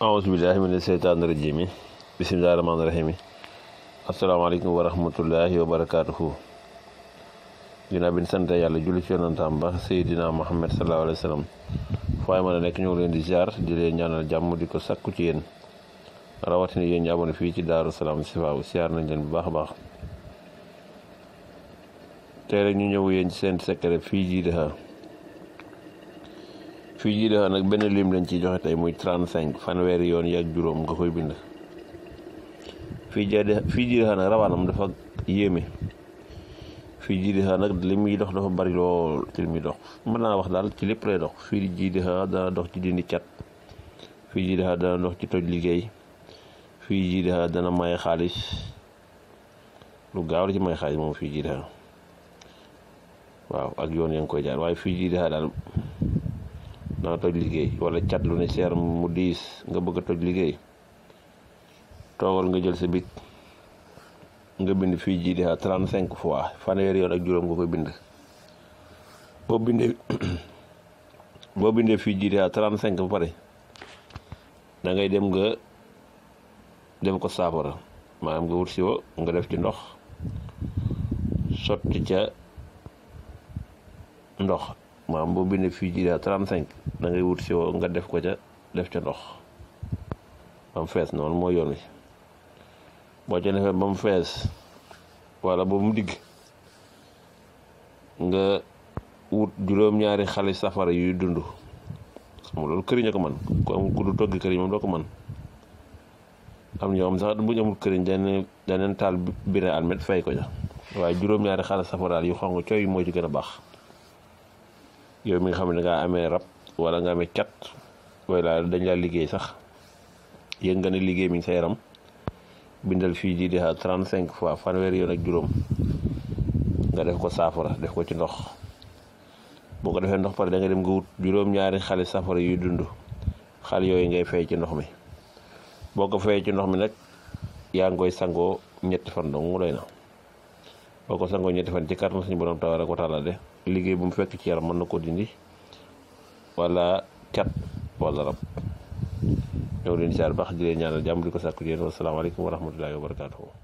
أعوذ بالله من الشيطان الرجيم بسم الله الرحمن الرحيم السلام عليكم ورحمة الله وبركاته ginnaaw bi ñu sant yàlla julli ci yonantam ba Seydina Muhammad sallallahu alayhi wa sallam faaye mën a nekk ñoo leen di ziar di leen ñaanal jàmm di ko sakku ci yéen rawatina yéen ñi abonné fii ci Daaru Salaam Chifaou ziar nañ leen bu baax a baax tey rek ñu ñëw yéen ci seen secret fii jiidexa nag benn lim lañ ciy joxe tey muy 35 fanweeri yoon yi ak juróom nga koy bind fii jiidexa nag rawaanam dafa yéeme fii jiidexa nag li muy dox dafa bari lool ci li muy dox mën naa wax daal ci lépp lay dox fii jiidexa dana dox ci dindi cat fii jiidexa dana dox ci toj liggéey fii jiidexa dana may xaalis lu gaaw la ci may xaalis moom fii jiidexa waaw ak yoon yaa ngi koy jaar waaye fii jiidexa daal dana toj liggéey wala cat lu ne seer mu diis nga bëgg a toj liggéey toogal nga jël sa big nga bind fii jiidexa 35 fois fanweeri yoon ak juróom nga koy bind boo bindee fii jiidexa 35 ba pare da ngay dem nga def ko saafara maanaam nga wut si wo nga def ci ndox sotti ca ndox maanaam boo bindee fii jiidexa 35 da ngay wut si wo nga def ko ca def ca ndox ba mu fees noonu mooy yoon wi boo ca defee ba mu fees wala ba mu digg nga wut juróom-ñaari xale safara yuy dund xam nga loolu këriñ a ko man ku du togg këriñ moom doo ko man am ñoo xam sax bu ñu amul këriñ daneen taal bine almet fay ko ja waaye juróom-ñaari xale safaraal yu xong cooy moo ci gën a baax yow mi nga xam ne dangaa amee rab wala nga amee cat wala dañ laa liggéey sax yëg nga ne liggéey mi ngi sa yaram bindal fii jiidexa 35 fois fanweeri yoon ak juróom nga def ko saafara def ko ci ndox boo ko defee ndox pare da nga dem nga wut juróom-ñaari xale safara yuy dund xale yooyu ngay fay ci ndox mi boo ko fayee ci ndox mi nag yaa ngi koy sangoo ñetti fan dong mu doy na boo ko sangoo ñetti fan ci kàttan suñu borom tabaaraka wa taala de liggéey bu mu fekk ci yaram mën na ko dindi wala cat wala rab ñëw leen siyaar baax di leen ñaanal jàmm di ko sàkku yéen wasalaamaaleykum wa rahmatullahi wa barakaatuhu